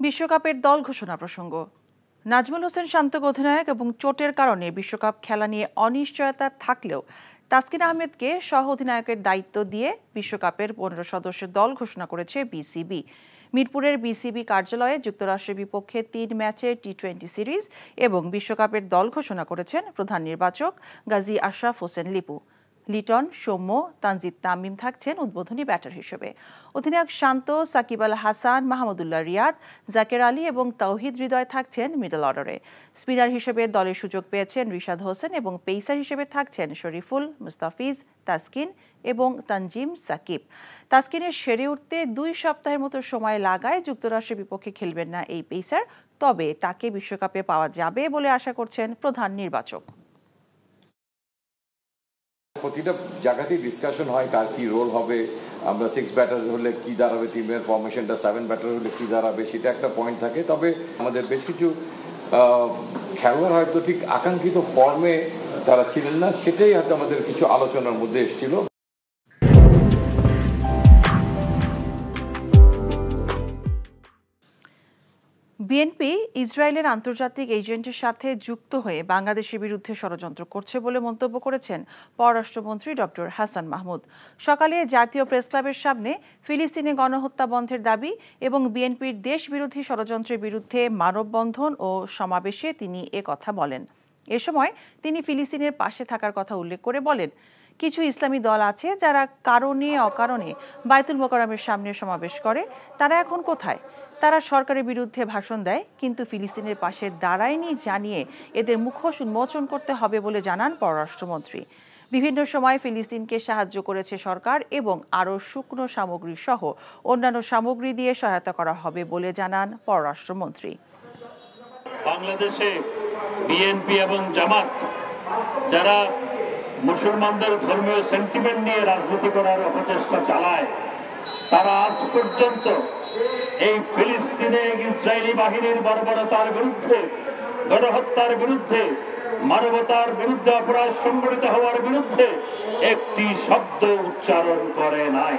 বিশ্বকাপের দল ঘোষণা প্রসঙ্গ। নাজমুল হোসেন শান্তক অধিনায়ক এবং চোটের কারণে বিশ্বকাপ খেলা নিয়ে অনিশ্চয়তা থাকলেও তাসকিন আহমেদকে সহ অধিনায়কের দায়িত্ব দিয়ে বিশ্বকাপের 15 সদস্যের দল ঘোষণা করেছে বিসিবি। মিরপুরের বিসিবি কার্যালয়ে যুক্তরাষ্ট্রের বিপক্ষে 3 ম্যাচের টি-20 সিরিজ এবং বিশ্বকাপের দল ঘোষণা করেছেন প্রধান নির্বাচক গাজী আশরাফ হোসেন লিপু। লিটন, সৌম্য, তানজিদ তামিম থাকছেন উদ্বোধনী ব্যাটার হিসেবে। অধিনায়ক শান্ত, সাকিব আল হাসান, মাহমুদুল্লাহ রিয়াদ, জাকের আলী এবং তাওহিদ হৃদয় থাকছেন মিডল অর্ডারে। স্পিনার হিসেবে দলের সুযোগ পেয়েছেন রিশাদ হোসেন এবং পেসার হিসেবে থাকছেন শরীফুল, মুস্তাফিজ, তাসকিন এবং তানজিম সাকিব। তাসকিনের সেরে উঠতে 2 সপ্তাহের মতো সময় লাগায় যুক্তরাষ্ট্রের বিপক্ষে খেলবেন না এই পেসার, তবে তাকে বিশ্বকাপে পাওয়া যাবে বলে আশা করছেন প্রধান নির্বাচক। প্রতিটা জায়গাতেই ডিসকাশন হয় কার কি রোল হবে, আমরা 6 ব্যাটার হলে কি দাঁড়াবে, টিমের ফরমেশনটা 7 ব্যাটার হলে কি দাঁড়াবে, সেটা একটা পয়েন্ট থাকে। তবে আমাদের বেশ কিছু খেলোয়াড় হয়তো ঠিক আকাঙ্ক্ষিত ফর্মে তারা ছিলেন না, সেটাই হয়তো আমাদের কিছু আলোচনার মধ্যে এসেছিল। বিএনপি ইসরায়েলের আন্তর্জাতিক এজেন্টের সাথে যুক্ত হয়ে বাংলাদেশের বিরুদ্ধে ষড়যন্ত্র করছে বলে মন্তব্য করেছেন পররাষ্ট্রমন্ত্রী ডক্টর হাসান মাহমুদ। সকালে জাতীয় প্রেসক্লাবের সামনে ফিলিস্তিনে গণহত্যা বন্ধের দাবি এবং বিএনপির দেশবিরোধী ষড়যন্ত্রের বিরুদ্ধে মানববন্ধন ও সমাবেশে তিনি কথা বলেন। এ সময় তিনি ফিলিস্তিনের পাশে থাকার কথা উল্লেখ করে বলেন, কিছু ইসলামী দল আছে যারা কারণে অকারণে বায়তুল মোকাররমের সামনে সমাবেশ করে, তারা এখন কোথায়? তারা সরকারের বিরুদ্ধে ভাষণ দেয়, কিন্তু ফিলিস্তিনের পাশে দাঁড়ায়নি জানিয়ে এদের মুখোশ উন্মোচন করতে হবে বলে জানান পররাষ্ট্রমন্ত্রী। বিভিন্ন সময় ফিলিস্তিনকে সাহায্য করেছে সরকার এবং আরও শুকনো সামগ্রী সহ অন্যান্য সামগ্রী দিয়ে সহায়তা করা হবে বলে জানান পররাষ্ট্রমন্ত্রী। বাংলাদেশে বিএনপি এবং জামাত যারা মুসলমানদের ধর্মীয় সেন্টিমেন্ট নিয়ে রাজনীতি করার অপচেষ্টা চালায়, তারা আজ পর্যন্ত এই ফিলিস্তিনে ইসরায়েলি বাহিনীর বর্বরতার বিরুদ্ধে, গণহত্যার বিরুদ্ধে, মানবতার বিরুদ্ধে, অপরাধ সংঘটিত হওয়ার বিরুদ্ধে একটি শব্দ উচ্চারণ করে নাই।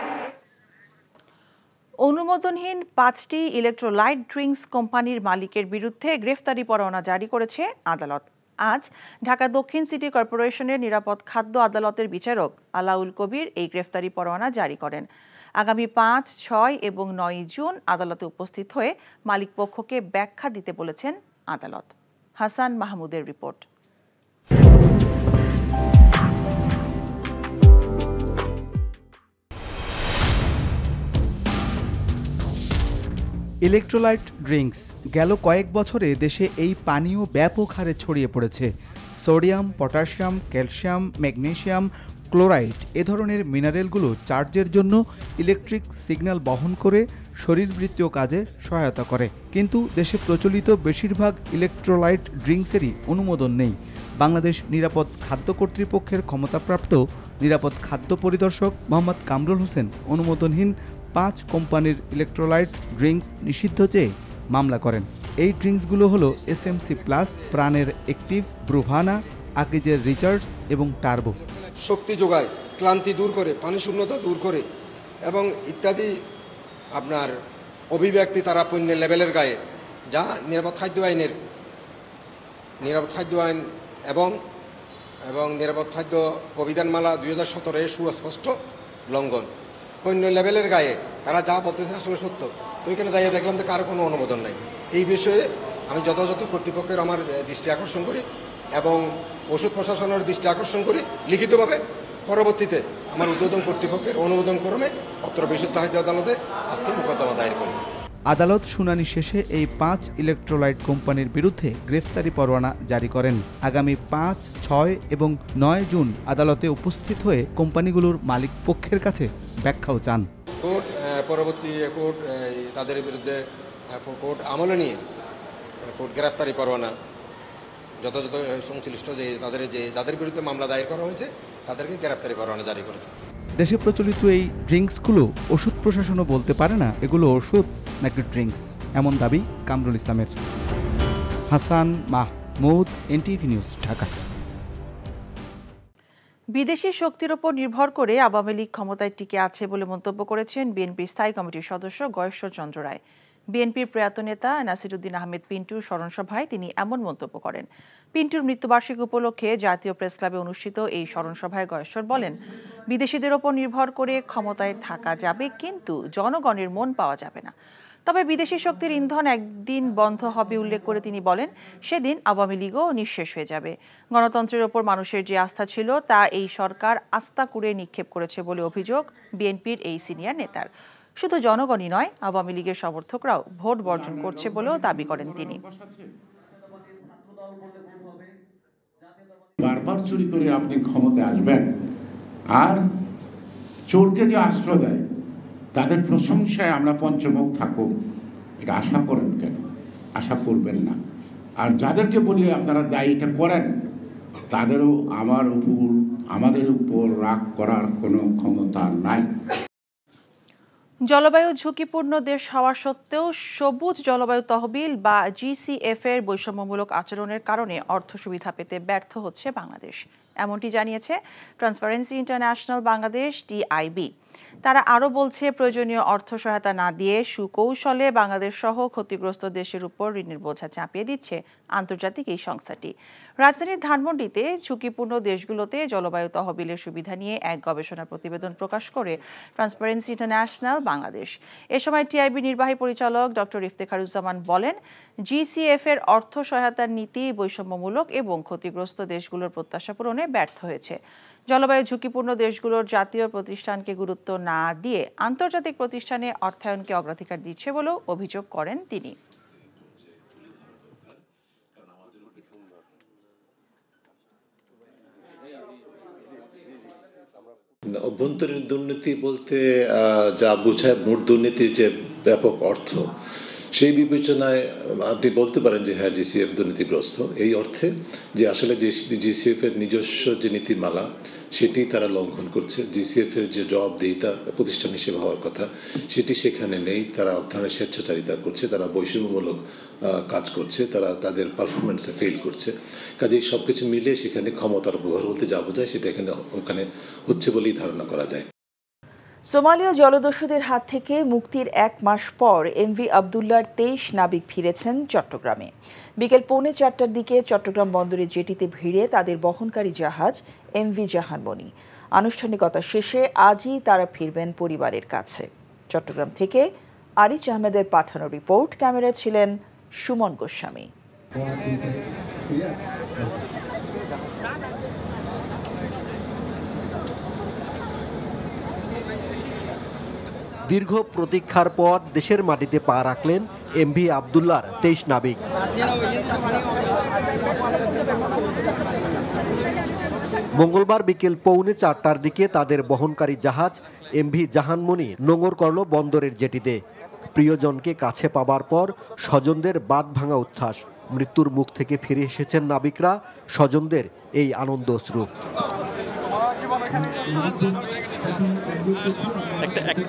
অনুমোদনহীন 5টি ইলেকট্রোলাইট ড্রিঙ্কস কোম্পানির মালিকের বিরুদ্ধে গ্রেফতারি পরোয়ানা জারি করেছে আদালত। আজ ঢাকা দক্ষিণ সিটি কর্পোরেশনের নিরাপদ খাদ্য আদালতের বিচারক আলাউল কবির এই গ্রেফতারি পরোয়ানা জারি করেন। আগামী 5, 6 এবং 9 জুন আদালতে উপস্থিত হয়ে মালিকপক্ষকে ব্যাখ্যা দিতে বলেছেন আদালত। হাসান মাহমুদের রিপোর্ট। ইলেকট্রোলাইট ড্রিঙ্কস গেল কয়েক বছরে দেশে এই পানীয় ব্যাপক হারে ছড়িয়ে পড়েছে। Sodium, potassium, calcium, magnesium, chloride এ ধরনের মিনারেলগুলো চার্জের জন্য ইলেকট্রিক সিগন্যাল বহন করে শরীরবৃত্তীয় কাজে সহায়তা করে। কিন্তু দেশে প্রচলিত বেশিরভাগ ইলেকট্রোলাইট ড্রিঙ্কসেরই অনুমোদন নেই। বাংলাদেশ নিরাপদ খাদ্য কর্তৃপক্ষের ক্ষমতাপ্রাপ্ত নিরাপদ খাদ্য পরিদর্শক মোহাম্মদ কামরুল হোসেন অনুমোদনহীন 5 কোম্পানির ইলেকট্রোলাইট ড্রিঙ্কস নিষিদ্ধ চেয়ে মামলা করেন। এই ড্রিঙ্কসগুলো হলো এসএমসি প্লাস, প্রাণের অ্যাক্টিভ, ব্রুভানা, আকিজের রিচার্জ এবং টার্বো। শক্তি যোগায়, ক্লান্তি দূর করে, পানি শূন্যতা দূর করে এবং ইত্যাদি আপনার অভিব্যক্তি তারা পণ্যের লেভেলের গায়ে, যা নিরাপদ খাদ্য আইন এবং নিরাপদ খাদ্য অভিধানমালা 2017 সুস্পষ্ট লঙ্ঘন। পণ্য লেভেলের গায়ে তারা যা বলতেছে আসলে সত্য। তো এখানে যাইয়ে দেখলাম যে কারো কোনো অনুমোদন নাই। এই বিষয়ে আমি যথাযথ কর্তৃপক্ষের আমার দৃষ্টি আকর্ষণ করি এবং ওষুধ প্রশাসনের দৃষ্টি আকর্ষণ করি লিখিতভাবে। পরবর্তীতে আমার উদ্বোধন কর্তৃপক্ষের অনুমোদন ক্রমে অত্র বিশুদ্ধ খাদ্য আদালতে আজকে মোকদ্দমা দায়ের করি। আদালত শুনানি শেষে এই 5 ইলেকট্রোলাইট কোম্পানির বিরুদ্ধে গ্রেফতারি পরোয়ানা জারি করেন। আগামী 5, 6 এবং 9 জুন আদালতে উপস্থিত হয়ে কোম্পানিগুলোর মালিক পক্ষের কাছে ব্যাখ্যাও চান। কোর্ট পরবর্তী কোর্ট তাদের বিরুদ্ধে কোর্ট আমলে নিয়ে কোর্ট গ্রেফতারি পরোয়ানা যথাযথ সংশ্লিষ্ট যাদের বিরুদ্ধে মামলা দায়ের করা হয়েছে তাদেরকে গ্রেফতারি পরোয়ানা জারি করেছে। দেশে প্রচলিত এই ড্রিঙ্কসগুলো ওষুধ প্রশাসনও বলতে পারে না এগুলো ওষুধ নাকি ড্রিঙ্কস, এমন দাবি কামরুল ইসলামের। Hasan Mahmud, NTV news, Dhaka. বিদেশি শক্তির ওপর নির্ভর করে আওয়ামী লীগ ক্ষমতায় টিকে আছে বলে মন্তব্য করেছেন বিএনপির স্থায়ী কমিটির সদস্য গয়েশ্বর চন্দ্র রায়। বিএনপির প্রয়াত নেতা নাসিরউদ্দিন আহমেদ পিন্টুর স্মরণসভায় তিনি এমন মন্তব্য করেন। পিন্টুর মৃত্যুবার্ষিকী উপলক্ষে জাতীয় প্রেস ক্লাবে অনুষ্ঠিত এই স্মরণসভায় গয়েশ্বর বলেন, বিদেশিদের ওপর নির্ভর করে ক্ষমতায় থাকা যাবে, কিন্তু জনগণের মন পাওয়া যাবে না। তবে বিদেশি শক্তির ইন্ধন একদিন বন্ধ হবে উল্লেখ করে তিনি বলেন, সেদিন আওয়ামী লীগও নিঃশেষ হয়ে যাবে। গণতন্ত্রের ওপর মানুষের যে আস্থা ছিল তা এই সরকার আস্থা করে নিক্ষেপ করেছে বলে অভিযোগ বিএনপির এই সিনিয়র নেতার। শুধু জনগণই নয়, আওয়ামী লীগের সমর্থকরাও ভোট বর্জন করছে বলেও দাবি করেন তিনি। বারবার চুরি করে আপনি ক্ষমতায় আসবেন আর চোরকে যে আশ্রয় দেয় তাদের প্রশংসায় আমরা পঞ্চমুখ থাকুক, এটা আশা করেন কেন? আশা করবেন না। আর যাদেরকে বলি আপনারা দায়ীটা করেন, তাদেরও আমাদের উপর রাগ করার কোনো ক্ষমতা নাই। জলবায়ু ঝুঁকিপূর্ণ দেশ হওয়া সত্ত্বেও সবুজ জলবায়ু তহবিল বা GCF এর বৈষম্যমূলক আচরণের কারণে অর্থ সুবিধা পেতে ব্যর্থ হচ্ছে বাংলাদেশ, এমনটি জানিয়েছে ট্রান্সপারেন্সি ইন্টারন্যাশনাল বাংলাদেশ TIB। তারা আরও বলছে, প্রয়োজনীয় অর্থ সহায়তা না দিয়ে সুকৌশলে বাংলাদেশ সহ ক্ষতিগ্রস্ত দেশের উপর ঋণের বোঝা চাপিয়ে দিচ্ছে আন্তর্জাতিক এই সংস্থাটি। রাজধানীর ধানমন্ডিতে ঝুঁকিপূর্ণ দেশগুলোতে জলবায়ু তহবিলের সুবিধা নিয়ে এক গবেষণা প্রতিবেদন প্রকাশ করে ট্রান্সপারেন্সি ইন্টারন্যাশনাল বাংলাদেশ। এ সময় TIB নির্বাহী পরিচালক ডক্টর ইফতেখারুজ্জামান বলেন, GCF এর অর্থ সহায়তার নীতি বৈষম্যমূলক এবং ক্ষতিগ্রস্ত দেশগুলোর প্রত্যাশা পূরণে ব্যর্থ হয়েছে। জলবায়ু ঝুঁকিপূর্ণ দেশগুলোর জাতীয় প্রতিষ্ঠানকে গুরুত্ব না দিয়ে আন্তর্জাতিক প্রতিষ্ঠানে অর্থায়নকে অগ্রাধিকার দিচ্ছে বলেও অভিযোগ করেন তিনি। অভ্যন্তরীণ দুর্নীতি বলতে যা বোঝায় মোট দুর্নীতির যে ব্যাপক অর্থ, সেই বিবেচনায় আপনি বলতে পারেন যে হ্যাঁ, GCF দুর্নীতিগ্রস্ত এই অর্থে যে আসলে GCF এর নিজস্ব যে নীতিমালা সেটি তারা লঙ্ঘন করছে। GCF এর যে জবাবদিহিতা প্রতিষ্ঠান হিসেবে হওয়ার কথা সেটি সেখানে নেই। তারা অর্থায়নের স্বেচ্ছাচারিতা করছে, তারা বৈষম্যমূলক কাজ করছে, তারা তাদের পারফরমেন্সে ফেল করছে। কাজেই সব কিছু মিলে সেখানে ক্ষমতার ব্যবহার বলতে যা বোঝায় সেটা ওখানে হচ্ছে বলেই ধারণা করা যায়। সোমালীয় জলদস্যুদের হাত থেকে মুক্তির 1 মাস পর MV আবদুল্লাহর 23 নাবিক ফিরেছেন চট্টগ্রামে। বিকেল 3:45টার দিকে চট্টগ্রাম বন্দরে জেটিতে ভিড়ে তাদের বহনকারী জাহাজ MV জাহানমণি। আনুষ্ঠানিকতা শেষে আজই তারা ফিরবেন পরিবারের কাছে। চট্টগ্রাম থেকে আরিজ আহমেদের পাঠানো রিপোর্ট, ক্যামেরায় ছিলেন সুমন গোস্বামী। দীর্ঘ প্রতীক্ষার পর দেশের মাটিতে পা রাখলেন MV আবদুল্লাহর 23 নাবিক। মঙ্গলবার বিকেল 3:45টার দিকে তাদের বহনকারী জাহাজ MV জাহানমণি নোঙর করল বন্দরের জেটিতে। প্রিয়জনকে কাছে পাবার পর স্বজনদের বাঁধ ভাঙা উচ্ছ্বাস। মৃত্যুর মুখ থেকে ফিরে এসেছেন নাবিকরা, স্বজনদের এই আনন্দ অশ্রু।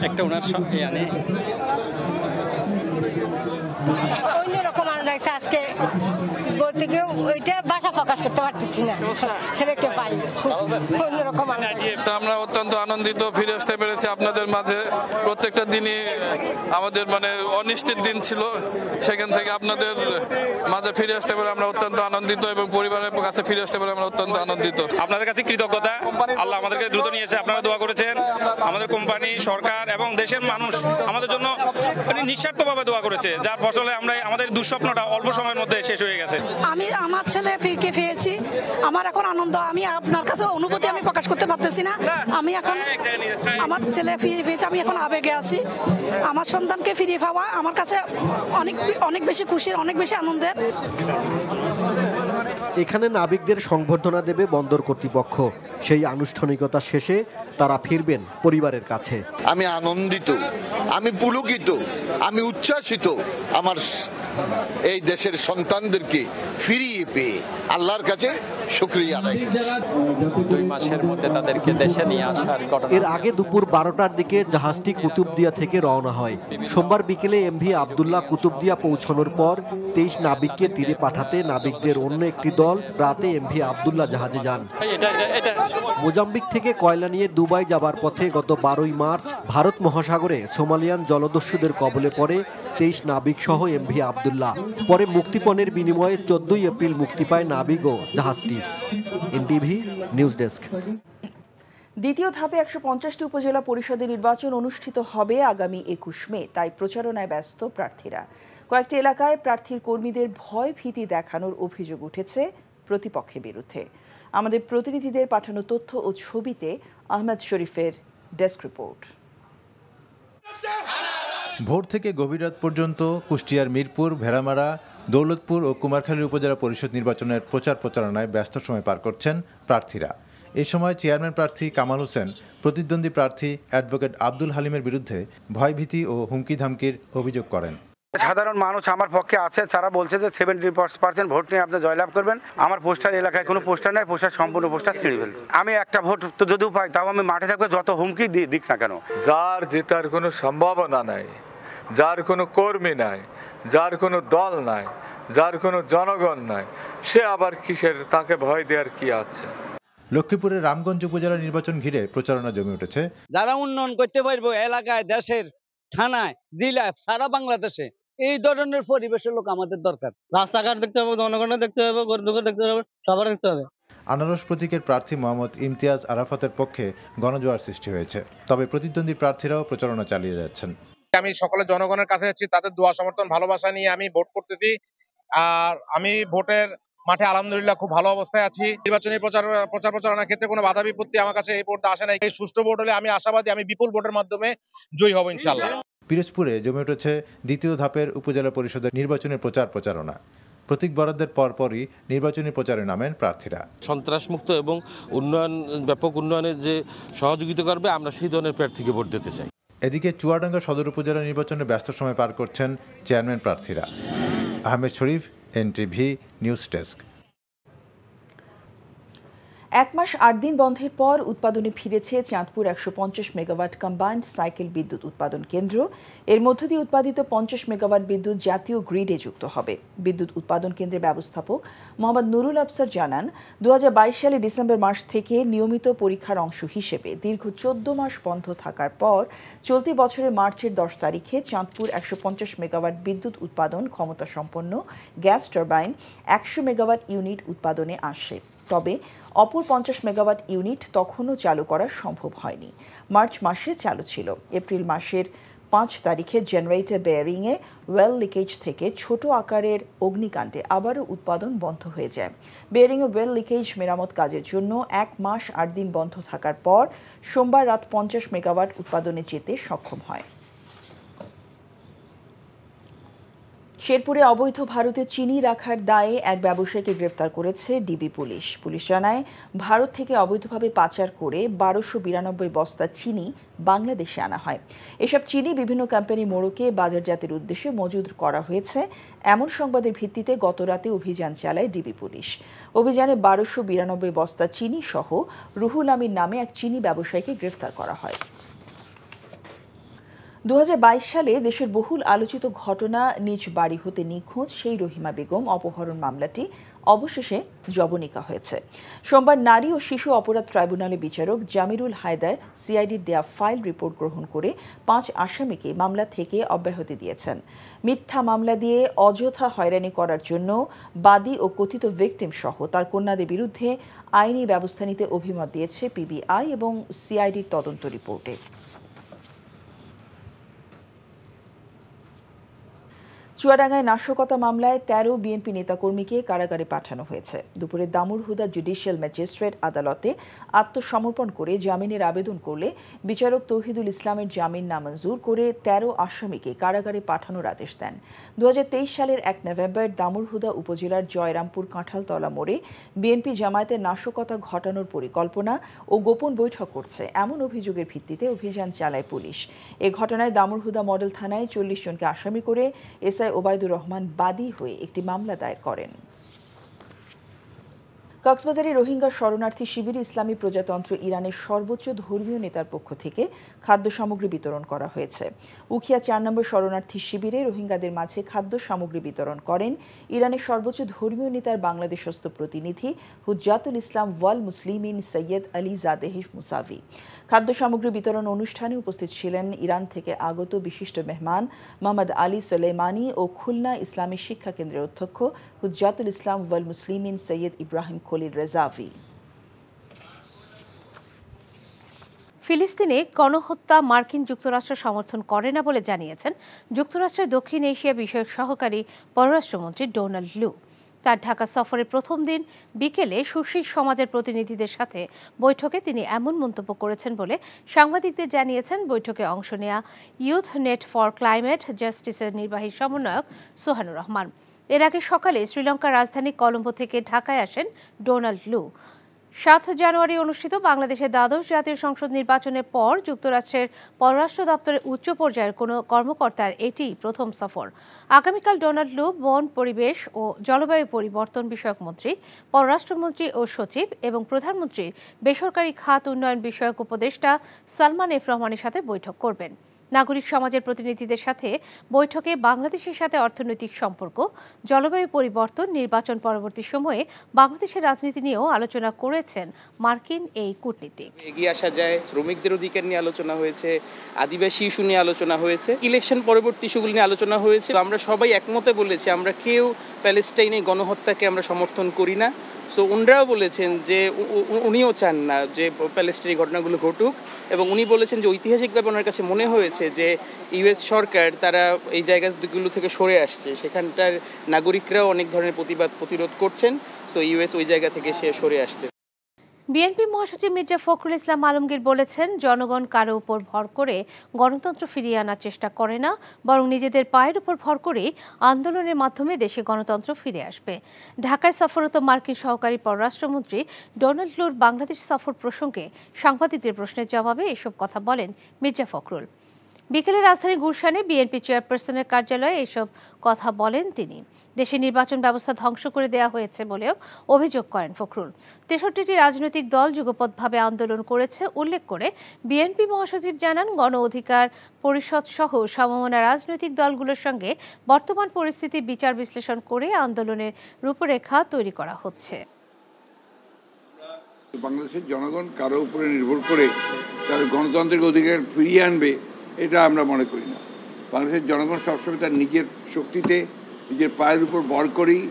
একটা ওনার অন্যরকম আনন্দ লাগছে আজকে, বলতে গিয়ে ওইটা ভাষা প্রকাশ করতে পারতেছি না। ছেলেকে পাই অন্যরকম আনন্দ। আমরা অত্যন্ত আনন্দিত ফিরে আসতে পেরেছি আপনাদের মাঝে। প্রত্যেকটা দিনই আমাদের অনিশ্চিত দিন ছিল, সেখান থেকে আপনাদের মাঝে ফিরে আসতে পেরে আমরা অত্যন্ত আনন্দিত এবং পরিবারের কাছে ফিরে আসতে পেরে আমরা অত্যন্ত আনন্দিত। আপনাদের কাছে কৃতজ্ঞতা। আল্লাহ আমাদেরকে দ্রুত নিয়ে এসে আপনারা দোয়া করেছেন, আমাদের কোম্পানি, সরকার এবং দেশের মানুষ আমাদের জন্য নিঃস্বার্থভাবে দোয়া করেছে, যার ফসলে আমরা আমাদের দুঃস্বপ্নটা অল্প সময়ের মধ্যে শেষ হয়ে গেছে। আমি আমার ছেলে ফিরকে পেয়েছি, আমার এখন আনন্দ আমি আপনার কাছে অনুভূতি আমি প্রকাশ করতে পারতেছি না। আমি এখন আমার ছেলে ফিরে পেয়েছি, আমি এখন আবেগে আছি। আমার সন্তানকে ফিরিয়ে পাওয়া আমার কাছে অনেক বেশি খুশির, অনেক বেশি আনন্দের। এখানে নাবিকদের সংবর্ধনা দেবে বন্দর কর্তৃপক্ষ। সেই আনুষ্ঠানিকতা শেষে তারা ফিরবেন পরিবারের কাছে। আমি আনন্দিত, আমি পুলকিত, আমি উচ্ছ্বাসিত আমার এই দেশের সন্তানদেরকে ফিরিয়ে পেয়ে আল্লাহর কাছে শুকরিয়া আদায় করছি। 2 মাসের মধ্যে তাদেরকে দেশে নিয়ে আসার ঘটনা। এর আগে দুপুর 12টার দিকে জাহাজটি কুতুবদিয়া থেকে রওনা হয়। সোমবার বিকেলে MV আবদুল্লাহ কুতুবদিয়া পৌঁছানোর পর 23 নাবিককে তীরে পাঠাতে নাবিকদের অন্য একটি দল দল রাতে এমভি আবদুল্লাহ জাহাজে যান। মোজাম্বিক থেকে কয়লা নিয়ে দুবাই যাবার পথে গত 12 মার্চ ভারত মহাসাগরে সোমালিয়ান জলদস্যুদের কবলে পড়ে 23 নাবিক সহ এমভি আবদুল্লাহ। পরে মুক্তিপণের বিনিময়ে 14 এপ্রিল মুক্তি পায় নাবিক ও জাহাজটি। NTV news desk. দ্বিতীয় ধাপে 150টি উপজেলা পরিষদের নির্বাচন অনুষ্ঠিত হবে আগামী 21 মে। তাই প্রচারণায় ব্যস্ত প্রার্থীরা। কয়েকটি এলাকায় প্রার্থীর কর্মীদের ভয় ভীতি দেখানোর অভিযোগ উঠেছে প্রতিপক্ষের বিরুদ্ধে। আমাদের প্রতিনিধিদের পাঠানো তথ্য ও ছবিতে আহমেদ শরীফের ডেস্ক রিপোর্ট। ভোর থেকে গভীর রাত পর্যন্ত কুষ্টিয়ার মিরপুর, ভেড়ামারা, দৌলতপুর ও কুমারখালী উপজেলা পরিষদ নির্বাচনের প্রচারণায় ব্যস্ত সময় পার করছেন প্রার্থীরা। এই সময় চেয়ারম্যান প্রার্থী কামাল হোসেন প্রতিদ্বন্দ্বী প্রার্থী অ্যাডভোকেট আব্দুল হালিমের বিরুদ্ধে ভয়ভীতি ও হুমকি ধামকির অভিযোগ করেন। সাধারণ মানুষ আমার পক্ষে আছে, তারা বলছে যে 70% ভোট নিয়ে আপনি জয়লাভ করবেন। আমার পোস্টার এলাকায় কোনো পোস্টার নেই, পোস্টার সম্পূর্ণ পোস্টার ছিঁড়ে ফেলছে। আমি একটা ভোট তো যদিও পাই, তাও আমি মাঠে থাকবে, যত হুমকি দিক না কেন। যার জেতার কোনো সম্ভাবনা নাই, যার কোনো কর্মী নাই, যার কোনো দল নাই, যার কোনো জনগণ নাই, সে আবার কিসের, তাকে ভয় দেওয়ার কি আছে? লক্ষ্মীপুরের রামগঞ্জ উপজেলা নির্বাচন ঘিরে প্রচারণা জমে উঠেছে। যারা উন্নয়ন করতে পারবো এলাকায়, দেশের, থানায়, জেলায়, সারা বাংলাদেশে, এই ধরনের পরিবেশের লোক আমাদের দরকার। রাস্তাঘাট দেখতে হবে, জনগণের দেখতে হবে, গরিব দেখতে হবে, সবার দেখতে হবে। আনারস প্রতীকের প্রার্থী মোহাম্মদ ইমতিয়াজ আরাফাতের পক্ষে গণজোয়ার সৃষ্টি হয়েছে। তবে প্রতিদ্বন্দ্বী প্রার্থীরাও প্রচারণা চালিয়ে যাচ্ছেন। আমি সকলে জনগণের কাছে যাচ্ছি, তাদের দোয়া সমর্থন ভালোবাসা নিয়ে আমি ভোট করতেছি। আর আমি ভোটের মাঠে আলহামদুলিল্লাহ খুব ভালো অবস্থায় আছি। নির্বাচনী প্রচারণার ক্ষেত্রে কোনো বাধা বিপত্তি আমার কাছে এই পর্যন্ত আসে নাই। এই সুষ্ঠু ভোট হলে আমি আশাবাদী আমি বিপুল ভোটের মাধ্যমে জয়ী হব ইনশাআল্লাহ। পিরোজপুরে জমে উঠেছে দ্বিতীয় ধাপের উপজেলা পরিষদের নির্বাচনের প্রচারণা। প্রতীক বরাদ্দের পরপরই নির্বাচনী প্রচারে নামেন প্রার্থীরা। সন্ত্রাসমুক্ত এবং ব্যাপক উন্নয়নের যে সহযোগিতা করবে, আমরা সেই ধরনের প্রার্থীকে ভোট দিতে চাই। এদিকে চুয়াডাঙ্গা সদর উপজেলা নির্বাচনে ব্যস্ত সময় পার করছেন চেয়ারম্যান প্রার্থীরা। আহমেদ শরীফ, এনটিভি নিউজ ডেস্ক। 1 মাস 8 দিন বন্ধের পর উৎপাদনে ফিরেছে চাঁদপুর 150 মেগাওয়াট কম্বাইন্ড সাইকেল বিদ্যুৎ উৎপাদন কেন্দ্র। এর মধ্য দিয়ে উৎপাদিত 50 মেগাওয়াট বিদ্যুৎ জাতীয় গ্রিডে যুক্ত হবে। বিদ্যুৎ উৎপাদন কেন্দ্রের ব্যবস্থাপক মোহাম্মদ নুরুল আফসার জানান, 2022 সালে ডিসেম্বর মাস থেকে নিয়মিত পরীক্ষার অংশ হিসেবে দীর্ঘ 14 মাস বন্ধ থাকার পর চলতি বছরের মার্চের 10 তারিখে চাঁদপুর 150 মেগাওয়াট বিদ্যুৎ উৎপাদন ক্ষমতা সম্পন্ন গ্যাস টারবাইন 100 মেগাওয়াট ইউনিট উৎপাদনে আসে। তবে অপর 50 মেগাওয়াট ইউনিট তখনও চালু করা সম্ভব হয়নি। মার্চ মাসে চালু ছিল। এপ্রিল মাসের 5 তারিখে জেনারেটর বেয়ারিংয়ে ওয়েল লিকেজ থেকে ছোট আকারের অগ্নিকাণ্ডে আবারও উৎপাদন বন্ধ হয়ে যায়। বেয়ারিংয়ে ওয়েল লিকেজ মেরামত কাজের জন্য 1 মাস 8 দিন বন্ধ থাকার পর সোমবার রাত 50 মেগাওয়াট উৎপাদনে যেতে সক্ষম হয়। শেরপুরে অবৈধ ভারতে চিনি রাখার দায়ে এক ব্যবসায়ীকে গ্রেফতার করেছে ডিবি পুলিশ। পুলিশ জানায়, ভারত থেকে অবৈধভাবে পাচার করে 1292 বস্তা চিনি বাংলাদেশে আনা হয়। এসব চিনি বিভিন্ন কোম্পানি মোড়কে বাজারজাতের উদ্দেশ্যে মজুদ করা হয়েছে। এমন সংবাদের ভিত্তিতে গতরাতে অভিযান চালায় ডিবি পুলিশ। অভিযানে 1292 বস্তা চিনি সহ রুহুল আমিন নামে এক চিনি ব্যবসায়ীকে গ্রেফতার করা হয়। 2022 সালে দেশের বহুল আলোচিত ঘটনা নিজ বাড়ি হতে নিখোঁজ সেই রহিমা বেগম অপহরণ মামলাটি অবশেষে জবনিকা হয়েছে। সোমবার নারী ও শিশু অপরাধ ট্রাইব্যুনালের বিচারক জামিরুল হায়দার সিআইডির দেয়া ফাইল রিপোর্ট গ্রহণ করে 5 আসামিকে মামলা থেকে অব্যাহতি দিয়েছেন। মিথ্যা মামলা দিয়ে অযথা হয়রানি করার জন্য বাদী ও কথিত ভিকটিম সহ তার কন্যাদের বিরুদ্ধে আইনি ব্যবস্থা নিতে অভিমত দিয়েছে পিবিআই এবং সিআইডির তদন্ত রিপোর্টে। চুয়াডাঙ্গায় নাশকতা মামলায় 13 বিএনপি নেতাকর্মীকে কারাগারে পাঠানো হয়েছে। দুপুরে দামুড়হুদা জুডিশিয়াল ম্যাজিস্ট্রেট আদালতে আত্মসমর্পণ করে জামিনের আবেদন করলে বিচারক তৌহিদুল ইসলামের জামিন নামঞ্জুর করে 13 আসামিকে কারাগারে পাঠানোর আদেশ দেন। 2023 সালের 1 নভেম্বর দামুড়হুদা উপজেলার জয়রামপুর কাঁঠালতলা মোড়ে বিএনপি জামায়াতের নাশকতা ঘটানোর পরিকল্পনা ও গোপন বৈঠক করছে এমন অভিযোগের ভিত্তিতে অভিযান চালায় পুলিশ। এ ঘটনায় দামুড়হুদা মডেল থানায় 40 জনকে আসামি করে এসআই ওবায়দুর রহমান বাদী হয়ে একটি মামলা দায়ের করেন। কক্সবাজারে রোহিঙ্গা শরণার্থী শিবিরে ইসলামী প্রজাতন্ত্র ইরানের সর্বোচ্চ ধর্মীয় নেতার পক্ষ থেকে খাদ্য সামগ্রী বিতরণ করা হয়েছে। উখিয়া ৪ নম্বর শরণার্থী শিবিরে রোহিঙ্গাদের মাঝে খাদ্য সামগ্রী বিতরণ করেন ইরানের সর্বোচ্চ ধর্মীয় নেতার বাংলাদেশস্থ প্রতিনিধি হুজ্জাতুল ইসলাম ওয়াল মুসলিমিন সৈয়দ আলী জাদেহ মুসাভি। খাদ্য সামগ্রী বিতরণ অনুষ্ঠানে উপস্থিত ছিলেন ইরান থেকে আগত বিশিষ্ট মেহমান মোহাম্মদ আলী সুলেমানি ও খুলনা ইসলামী শিক্ষা কেন্দ্রের অধ্যক্ষ হুজ্জাতুল ইসলাম ওয়াল মুসলিমিন সৈয়দ ইব্রাহিম খলিল রেজাভি। ফিলিস্তিনে গণহত্যা মার্কিন যুক্তরাষ্ট্র সমর্থন করে না বলে জানিয়েছেন যুক্তরাষ্ট্রের দক্ষিণ এশিয়া বিষয়ক সহকারী পররাষ্ট্রমন্ত্রী ডোনাল্ড লু। তার ঢাকা সফরের প্রথম দিন বিকেলে সুশীল সমাজের প্রতিনিধিদের সাথে বৈঠকে তিনি এমন মন্তব্য করেছেন বলে সাংবাদিকদের জানিয়েছেন বৈঠকে অংশ নেয়া ইউথ নেট ফর ক্লাইমেট জাস্টিসের নির্বাহী সমন্বয়ক সোহানুর রহমান। এর আগে সকালে শ্রীলঙ্কার রাজধানী কলম্বো থেকে ঢাকায় আসেন ডোনাল্ড লু। ৭ জানুয়ারি অনুষ্ঠিত বাংলাদেশের দ্বাদশ জাতীয় সংসদ নির্বাচনের পর যুক্তরাষ্ট্রের পররাষ্ট্র দপ্তরের উচ্চ পর্যায়ের কোনো কর্মকর্তার এটি প্রথম সফর। আগামীকাল ডোনাল্ড লু বন, পরিবেশ ও জলবায়ু পরিবর্তন বিষয়ক মন্ত্রী, পররাষ্ট্রমন্ত্রী ও সচিব এবং প্রধানমন্ত্রীর বেসরকারি খাত উন্নয়ন বিষয়ক উপদেষ্টা সালমান এফ রহমানের সাথে বৈঠক করবেন। নাগরিক সমাজের প্রতিনিধিদের সাথে বৈঠকে বাংলাদেশের সাথে অর্থনৈতিক সম্পর্ক, জলবায়ু পরিবর্তন, নির্বাচন পরবর্তী সময়ে বাংলাদেশের রাজনীতি নিয়েও আলোচনা করেছেন মার্কিন এই কূটনীতিক। এগিয়ে আসা যায়, শ্রমিকদের অধিকার নিয়ে আলোচনা হয়েছে, আদিবাসী ইস্যু নিয়ে আলোচনা হয়েছে, ইলেকশন পরবর্তী ইস্যুগুলো নিয়ে আলোচনা হয়েছে। আমরা সবাই একমতে বলেছি আমরা কেউ প্যালেস্টাইনে গণহত্যাকে আমরা সমর্থন করি না। সো উনারাও বলেছেন যে উনিও চান না যে প্যালেস্টাইনি ঘটনাগুলো ঘটুক, এবং উনি বলেছেন যে ঐতিহাসিকভাবে ওনার কাছে মনে হয়েছে যে ইউএস সরকার তারা এই জায়গাগুলো থেকে সরে আসছে, সেখানটার নাগরিকরাও অনেক ধরনের প্রতিরোধ করছেন। সো ইউএস ওই জায়গা থেকে সে সরে আসতে। বিএনপি মহাসচিব মির্জা ফখরুল ইসলাম আলমগীর বলেছেন, জনগণ কারো উপর ভর করে গণতন্ত্র ফিরিয়ে আনার চেষ্টা করে না, বরং নিজেদের পায়ের উপর ভর করে আন্দোলনের মাধ্যমে দেশে গণতন্ত্র ফিরে আসবে। ঢাকায় সফররত মার্কিন সহকারী পররাষ্ট্রমন্ত্রী ডোনাল্ড লুর বাংলাদেশ সফর প্রসঙ্গে সাংবাদিকদের প্রশ্নের জবাবে এসব কথা বলেন মির্জা ফখরুল। বিকেলে রাজধানী গুলশানে বিএনপি চেয়ারপারসনের কার্যালয়ে এসব কথা বলেন তিনি। দেশে নির্বাচন ব্যবস্থা ধ্বংস করে দেওয়া হয়েছে বলেও অভিযোগ করেন ফখরুল। 63টি রাজনৈতিক দল যুগপৎভাবে আন্দোলন করেছে উল্লেখ করে বিএনপি মহাসচিব জানান, গণ অধিকার পরিষদ সহ সমমনা রাজনৈতিক দলগুলোর সঙ্গে বর্তমান পরিস্থিতি বিচার বিশ্লেষণ করে আন্দোলনের রূপরেখা তৈরি করা হচ্ছে। বাংলাদেশের জনগণ কারো উপরে নির্ভর করে তার গণতান্ত্রিক অধিকার ফিরিয়ে আনবে এটা আমরা মনে করি না। বাংলাদেশের জনগণ সবসময় তার নিজের শক্তিতে, নিজের পায়ের উপর ভর করেই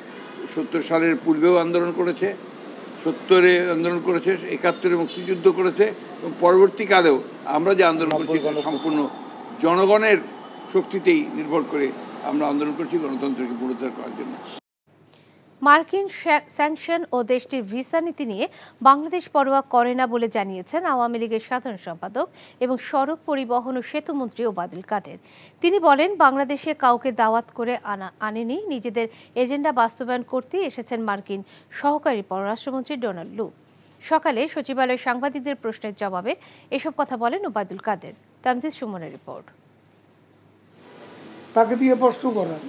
70 সালের পূর্বেও আন্দোলন করেছে, 70-এ আন্দোলন করেছে, 71-এ মুক্তিযুদ্ধ করেছে, এবং পরবর্তীকালেও আমরা যে আন্দোলন করছি সম্পূর্ণ জনগণের শক্তিতেই নির্ভর করে আমরা আন্দোলন করছি গণতন্ত্রকে পুনরুদ্ধার করার জন্য। মার্কিন স্যাংশন ও দেশটির ভিসা নীতি নিয়ে বাংলাদেশ পরোয়া করে না বলে জানিয়েছেন আওয়ামী লীগের সাধারণ সম্পাদক এবং সড়ক পরিবহন ও সেতু মন্ত্রী ওবায়দুল কাদের। তিনি বলেন, বাংলাদেশে কাউকে দাওয়াত করে আনেনি, নিজেদের এজেন্ডা বাস্তবায়ন করতে এসেছেন মার্কিন সহকারী পররাষ্ট্রমন্ত্রী ডোনাল্ড লু। সকালে সচিবালয়ে সাংবাদিকদের প্রশ্নের জবাবে এসব কথা বলেন ওবায়দুল কাদের। তামজিদ সুমনের রিপোর্ট। তাকে দিয়ে প্রশ্ন করেন।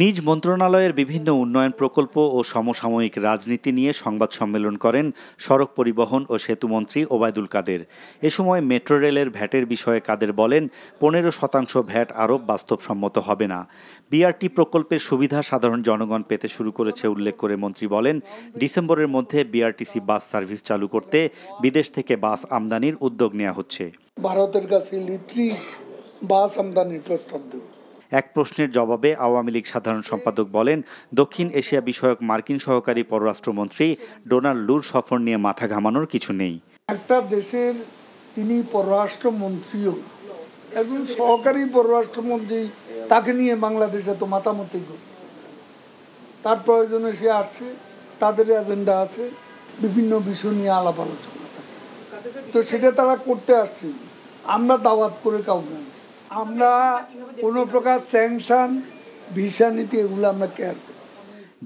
নিজ মন্ত্রণালয়ের বিভিন্ন উন্নয়ন প্রকল্প ও সমসাময়িক রাজনীতি নিয়ে সংবাদ সম্মেলন করেন সড়ক পরিবহন ও সেতুমন্ত্রী ওবায়দুল কাদের। এ সময় মেট্রো রেলের ভ্যাটের বিষয়ে কাদের বলেন, 15% ভ্যাট আরোপ বাস্তবসম্মত হবে না। বিআরটি প্রকল্পের সুবিধা সাধারণ জনগণ পেতে শুরু করেছে উল্লেখ করে মন্ত্রী বলেন, ডিসেম্বরের মধ্যে বিআরটিসি বাস সার্ভিস চালু করতে বিদেশ থেকে বাস আমদানির উদ্যোগ নেওয়া হচ্ছে। ভারতের কাছে ইলেকট্রিক বাস আমদানির প্রস্তাব দেব। এক প্রশ্নের জবাবে আওয়ামী লীগ সাধারণ সম্পাদক বলেন, দক্ষিণ এশিয়া বিষয়ক মার্কিন সহকারী পররাষ্ট্রমন্ত্রী ডোনাল্ড লুর সফর নিয়ে মাথা ঘামানোর কিছু নেই। একটা দেশের তিনি পররাষ্ট্রমন্ত্রীও, একজন সহকারী পররাষ্ট্রমন্ত্রী, তাকে নিয়ে বাংলাদেশে তো মাতামতি করে তার প্রয়োজনে সে আসছে, তাদের এজেন্ডা আছে, বিভিন্ন বিষয় নিয়ে আলাপ আলোচনা, তো সেটা তারা করতে আসছে। আমরা দাওয়াত করে কাউকে আনছি, আমরা কোনো প্রকার স্যাংশন, ভিসা নীতি এগুলো আমরা কেয়ার করি।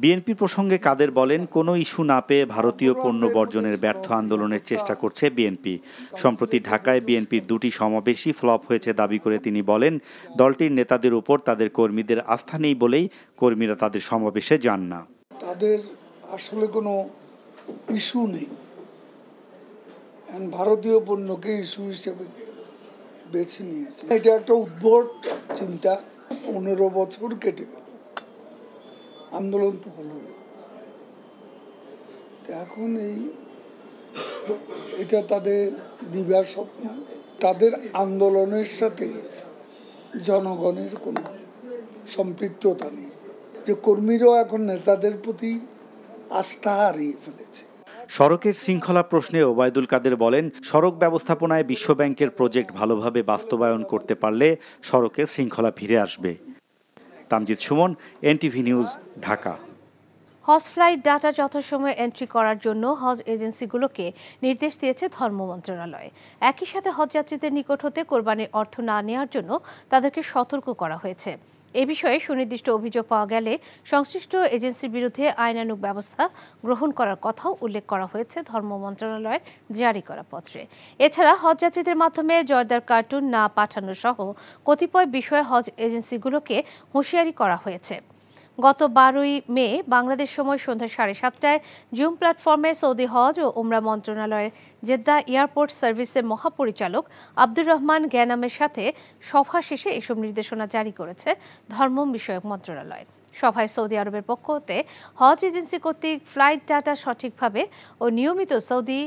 বিএনপি প্রসঙ্গে কাদের বলেন, কোনো ইস্যু না পেয়ে ভারতীয় পণ্য বর্জনের ব্যর্থ আন্দোলনের চেষ্টা করছে বিএনপি। সম্প্রতি ঢাকায় বিএনপির 2টি সমাবেশই ফ্লপ হয়েছে দাবি করে তিনি বলেন, দলটির নেতাদের উপর তাদের কর্মীদের আস্থা নেই বলেই কর্মীরা তাদের সমাবেশে যান না। তাদের আসলে কোনো ইস্যু নেই। ভারতীয় পণ্যকে ইস্যু হিসেবে বেছে নিয়েছে। এটা একটা উদ্ভট চিন্তা। 15 বছর কেটে গেল, আন্দোলন তো হলো। এখন এটা তাদের দিবা স্বপ্ন। তাদের আন্দোলনের সাথে জনগণের কোনো সম্পৃক্ততা নেই। যে কর্মীরাও এখন নেতাদের প্রতি আস্থা হারিয়ে ফেলেছে। সড়কের শৃঙ্খলা প্রশ্নে ওবায়দুল কাদের বলেন, সড়ক ব্যবস্থাপনায় বিশ্বব্যাংকের প্রজেক্ট ভালোভাবে বাস্তবায়ন করতে পারলে সড়কের শৃঙ্খলা ফিরে আসবে। Tamjid Sumon, NTV news, Dhaka. হজ ফ্লাইট ডাটা যথাসময়ে এন্ট্রি করার জন্য হজ এজেন্সিগুলোকে নির্দেশ দিয়েছে ধর্ম মন্ত্রণালয়। একই সাথে হজযাত্রীদের নিকট হতে কোরবানির অর্থ না নেওয়ার জন্য তাদেরকে সতর্ক করা হয়েছে। এ বিষয়ে সুনির্দিষ্ট অভিযোগ পাওয়া গেলে সংশ্লিষ্ট এজেন্সির বিরুদ্ধে আইনানুগ ব্যবস্থা গ্রহণ করার কথাও উল্লেখ করা হয়েছে ধর্ম মন্ত্রণালয়ের জারি করা পত্রে। এছাড়া হজযাত্রীদের মাধ্যমে জর্দার কার্টুন না পাঠানো সহ কতিপয় বিষয়ে হজ এজেন্সিগুলোকে হুঁশিয়ারি করা হয়েছে। গত 12 মে বাংলাদেশ সময় সন্ধ্যা 7:30টায় জুম প্ল্যাটফর্মে সৌদি হজ ও উমরা মন্ত্রণালয়ের জেদ্দা এয়ারপোর্ট সার্ভিসের মহাপরিচালক আব্দুর রহমান জ্ঞানামের সাথে সভা শেষে এসব নির্দেশনা জারি করেছে ধর্ম বিষয়ক মন্ত্রণালয়। সভায় সৌদি আরবের পক্ষ হতে হজ এজেন্সি কর্তৃক ফ্লাইট ডাটা সঠিকভাবে ও নিয়মিত সৌদি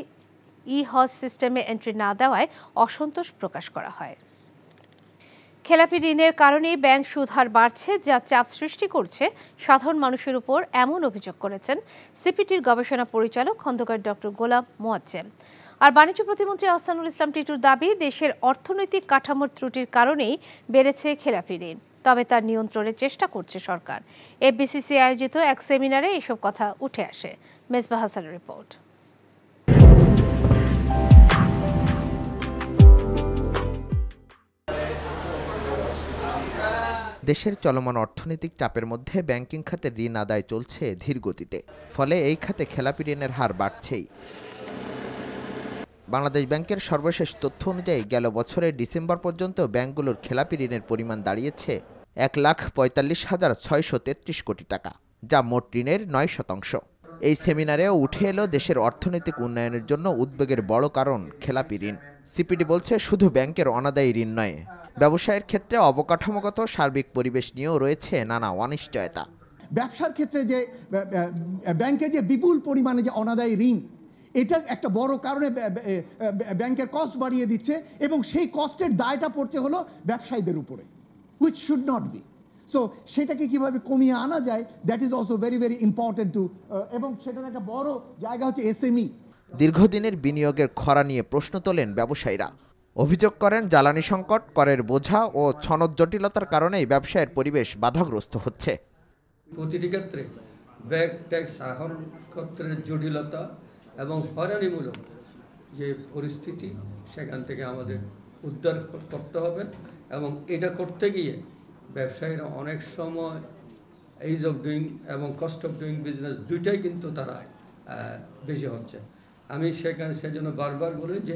হজ সিস্টেমে এন্ট্রি না দেওয়ায় অসন্তোষ প্রকাশ করা হয়। খেলাপি ঋণের কারণে ব্যাংক সুদ হার বাড়ছে, যা চাপ সৃষ্টি করছে সাধারণ মানুষের উপর, এমন অভিযোগ করেছেন সিপিটির গবেষণা পরিচালক খন্দকার ডক্টর গোলাম মোয়াজ্জেম। আর বাণিজ্য প্রতিমন্ত্রী আহসানুল ইসলাম টিটুর দাবি, দেশের অর্থনৈতিক কাঠামোর ত্রুটির কারণেই বেড়েছে খেলাপি ঋণ, তবে তার নিয়ন্ত্রণের চেষ্টা করছে সরকার। এফবিসিসি আয়োজিত এক সেমিনারে এসব কথা উঠে আসে। মেজবাহ হাসানের রিপোর্ট। দেশের চলমান অর্থনৈতিক চাপের মধ্যে ব্যাংকিং খাতে ঋণ আদায় চলছে ধীর গতিতে, ফলে এই খাতে খেলাপি ঋণের হার বাড়ছেই। বাংলাদেশ ব্যাংকের সর্বশেষ তথ্য অনুযায়ী গেল বছরের ডিসেম্বর পর্যন্ত ব্যাংকগুলোর খেলাপি ঋণের পরিমাণ দাঁড়িয়েছে 1,45,633 কোটি টাকা, যা মোট ঋণের 9%। এই সেমিনারেও উঠে এলো দেশের অর্থনৈতিক উন্নয়নের জন্য উদ্বেগের বড় কারণ খেলাপি ঋণ। সিপিডি বলছে, শুধু ব্যাংকের অনাদায়ী ঋণ নয়, ব্যবসায়ের ক্ষেত্রে অবকাঠামোগত সার্বিক পরিবেশ নিয়েও রয়েছে নানা অনিশ্চয়তা। ব্যবসার ক্ষেত্রে যে ব্যাংকে যে বিপুল পরিমাণে যে অনাদায়ী ঋণ, এটা একটা বড় কারণে ব্যাংকের কস্ট বাড়িয়ে দিচ্ছে, এবং সেই কস্টের দায়টা পড়ছে হলো ব্যবসায়ীদের উপরে, which should not be. So সেটাকে কিভাবে কমিয়ে আনা যায়, that is also very very important too, এবং সেটার একটা বড় জায়গা হচ্ছে এসএমই। দীর্ঘদিনের বিনিয়োগের খরা নিয়ে প্রশ্ন তোলেন ব্যবসায়ীরা। অভিযোগ করেন, জ্বালানি সংকট, করের বোঝা ও সনদ জটিলতার কারণেই ব্যবসায়ের পরিবেশ বাধাগ্রস্ত হচ্ছে। প্রতিটি ক্ষেত্রে ব্যাংক ট্যাক্স আহরণ ক্ষেত্রের জটিলতা এবং হয়রানিমূলক যে পরিস্থিতি, সেখান থেকে আমাদের উদ্ধার করতে হবে, এবং এটা করতে গিয়ে ব্যবসায়ীরা অনেক সময় ইজ অফ ডুইং এবং কস্ট অফ ডুইং বিজনেস দুইটাই কিন্তু তারা বেশি হচ্ছে। আমি সেজন্য বারবার বলি যে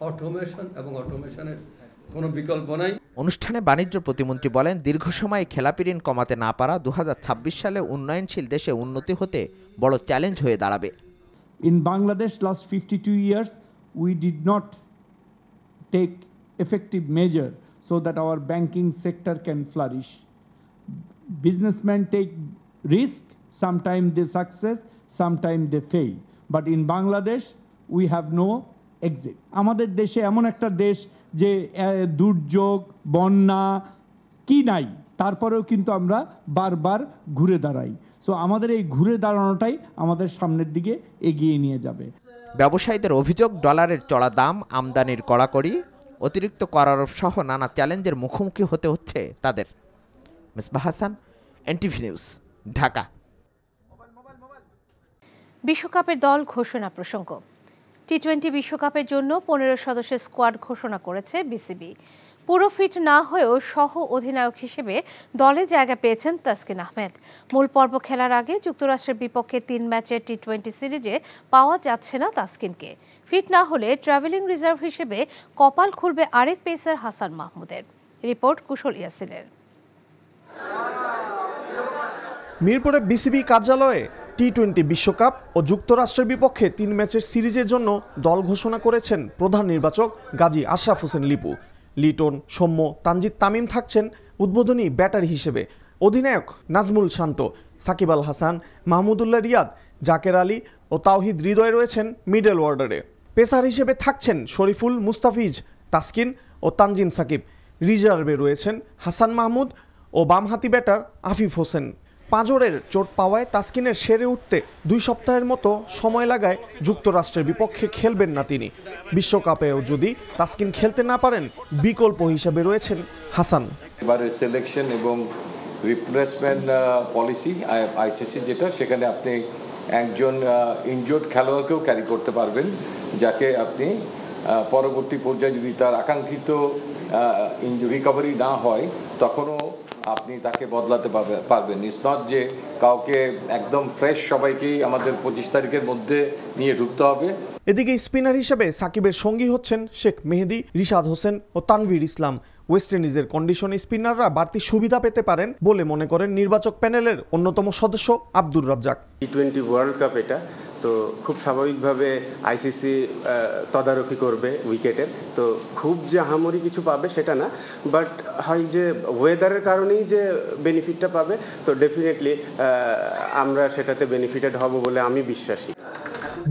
অটোমেশন এবং অটোমেশনের কোনো বিকল্প নাই। অনুষ্ঠানে বাণিজ্য প্রতিমন্ত্রী বলেন, দীর্ঘ সময় খেলাপি ঋণ কমাতে না পারা 2026 সালে উন্নয়নশীল দেশে উন্নতি হতে বড় চ্যালেঞ্জ হয়ে দাঁড়াবে। In Bangladesh last 52 years we did not take effective measure so that our banking sector can flourish. Businessmen take risk, sometimes they success, sometimes they fail, but in Bangladesh we have no exit. আমাদের দেশে এমন একটা দেশ যে দুর্যোগ, বন্যা কি নাই, তারপরেও কিন্তু আমরা বারবার ঘুরে দাঁড়াই। সো আমাদের এই ঘুরে দাঁড়ানোটাই আমাদের সামনের দিকে এগিয়ে নিয়ে যাবে। ব্যবসায়ীদের অভিযোগ, ডলারের চড়া দাম, আমদানির কড়াকড়ি, অতিরিক্ত কর আরোপ সহ নানা চ্যালেঞ্জের মুখোমুখি হতে হচ্ছে তাদের। Mezbah Hasan, NTV news, Dhaka. বিশ্বকাপের দল ঘোষণা প্রসঙ্গ। টি-20 বিশ্বকাপের জন্য 15 সদস্যের স্কোয়াড ঘোষণা করেছে বিসিবি। পুরো ফিট না হয়েও সহ অধিনায়ক হিসেবে দলে জায়গা পেয়েছেন তাসকিন আহমেদ। মূল পর্ব খেলার আগে যুক্তরাষ্ট্রের বিপক্ষে 3 ম্যাচের টি-20 সিরিজে পাওয়া যাচ্ছে না তাসকিনকে। ফিট না হলে ট্রাভেলিং রিজার্ভ হিসেবে কপাল খুলবে আরেক পেসার হাসান মাহমুদের। রিপোর্ট কুশল ইয়াসিনের। মিরপুরে বিসিবি কার্যালয়ে টি-20 বিশ্বকাপ ও যুক্তরাষ্ট্রের বিপক্ষে 3 ম্যাচের সিরিজের জন্য দল ঘোষণা করেছেন প্রধান নির্বাচক গাজী আশরাফ হোসেন লিপু। লিটন, সৌম্য, তানজিদ তামিম থাকছেন উদ্বোধনী ব্যাটার হিসেবে। অধিনায়ক নাজমুল শান্ত, সাকিব আল হাসান, মাহমুদুল্লাহ রিয়াদ, জাকের আলী ও তাওহিদ হৃদয় রয়েছেন মিডল অর্ডারে। পেসার হিসেবে থাকছেন শরীফুল, মুস্তাফিজ, তাসকিন ও তানজিম সাকিব। রিজার্ভে রয়েছেন হাসান মাহমুদ ও বামহাতি ব্যাটার আফিফ হোসেন। পাঁজরের চোট পাওয়ায় তাসকিনের সেরে উঠতে 2 সপ্তাহের মতো সময় লাগায় যুক্তরাষ্ট্রের বিপক্ষে খেলবেন না তিনি। বিশ্বকাপেও যদি তাসকিন খেলতে না পারেন, বিকল্প হিসেবে রয়েছেন হাসান। এবারে সিলেকশন এবং রিপ্লেসমেন্ট পলিসি আইসিসি যেটা, সেখানে আপনি একজন ইনজুর্ড খেলোয়াড়কেও ক্যারি করতে পারবেন, যাকে আপনি পরবর্তী পর্যায়ে যদি তার আকাঙ্ক্ষিত রিকভারি না হয় তখনও আপনি তাকে বদলাতে পারবেন। ইটস নট যে কাউকে একদম ফ্রেশ সবাইকেই আমাদের 25 তারিখের মধ্যে নিয়ে ঢুকতে হবে। এদিকে স্পিনার হিসেবে সাকিবের সঙ্গী হচ্ছেন শেখ মেহেদী, রিশাদ হোসেন ও তানভীর ইসলাম। ওয়েস্ট ইন্ডিজের কন্ডিশনে স্পিনাররা বাড়তি সুবিধা পেতে পারেন বলে মনে করেন নির্বাচক প্যানেলের অন্যতম সদস্য আব্দুর রাজ্জাক। টি-20 ওয়ার্ল্ড কাপ এটা, তো খুব স্বাভাবিকভাবে আইসিসি তদারকি করবে উইকেটের, তো খুব যে আহামরি কিছু পাবে সেটা না, বাট হয় যে ওয়েদারের কারণেই যে বেনিফিটটা পাবে, তো ডেফিনেটলি আমরা সেটাতে বেনিফিটেড হব বলে আমি বিশ্বাসী।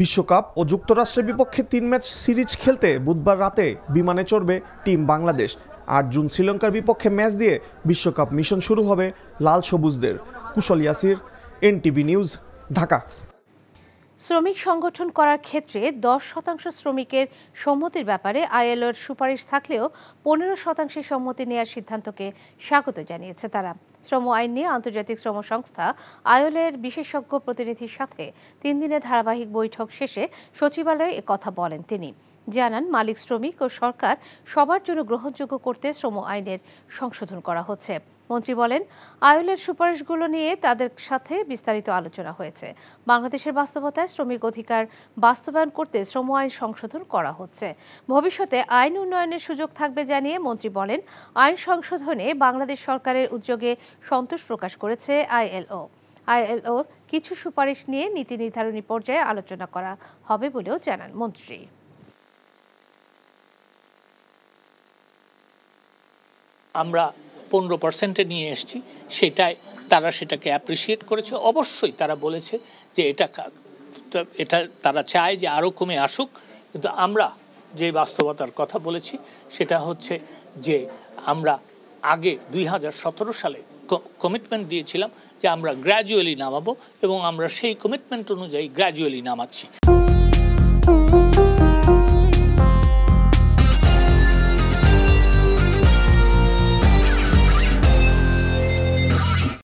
বিশ্বকাপ ও যুক্তরাষ্ট্রের বিপক্ষে 3 ম্যাচ সিরিজ খেলতে বুধবার রাতে বিমানে চড়বে টিম বাংলাদেশ। 8 জুন শ্রীলঙ্কার বিপক্ষে ম্যাচ দিয়ে বিশ্বকাপ মিশন শুরু হবে লাল সবুজদের। কুশল ইয়াসির, এনটিভি নিউজ, ঢাকা। শ্রমিক সংগঠন করার ক্ষেত্রে 10% শ্রমিকের সম্মতির ব্যাপারে আইএলওর সুপারিশ থাকলেও 15% সম্মতি নেওয়ার সিদ্ধান্তকে স্বাগত জানিয়েছে তারা। শ্রম আইন নিয়ে আন্তর্জাতিক শ্রম সংস্থা আইএলওর বিশেষজ্ঞ প্রতিনিধির সাথে 3 দিনের ধারাবাহিক বৈঠক শেষে সচিবালয়ে একথা বলেন তিনি। জানান, মালিক, শ্রমিক ও সরকার সবার জন্য গ্রহণযোগ্য করতে শ্রম আইনের সংশোধন করা হচ্ছে। মন্ত্রী বলেন, আইএলওর সুপারিশগুলো নিয়ে তাদের সাথে বিস্তারিত আলোচনা হয়েছে। বাংলাদেশের বাস্তবতায় শ্রমিক অধিকার বাস্তবায়ন করতে শ্রম আইন সংশোধন করা হচ্ছে। ভবিষ্যতে আইন উন্নয়নের সুযোগ থাকবে জানিয়ে মন্ত্রী বলেন, আইন সংশোধনে বাংলাদেশ সরকারের উদ্যোগে সন্তোষ প্রকাশ করেছে আইএলও। আইএলওর কিছু সুপারিশ নিয়ে নীতি নির্ধারণী পর্যায়ে আলোচনা করা হবে বলেও জানান মন্ত্রী। আমরা 15% নিয়ে এসেছি, সেটাকে অ্যাপ্রিসিয়েট করেছে। অবশ্যই তারা বলেছে যে এটা তারা চায় যে আরও কমে আসুক, কিন্তু আমরা যে বাস্তবতার কথা বলেছি সেটা হচ্ছে যে আমরা আগে 2017 সালে কমিটমেন্ট দিয়েছিলাম যে আমরা গ্র্যাজুয়ালি নামাবো, এবং আমরা সেই কমিটমেন্ট অনুযায়ী গ্র্যাজুয়ালি নামাচ্ছি।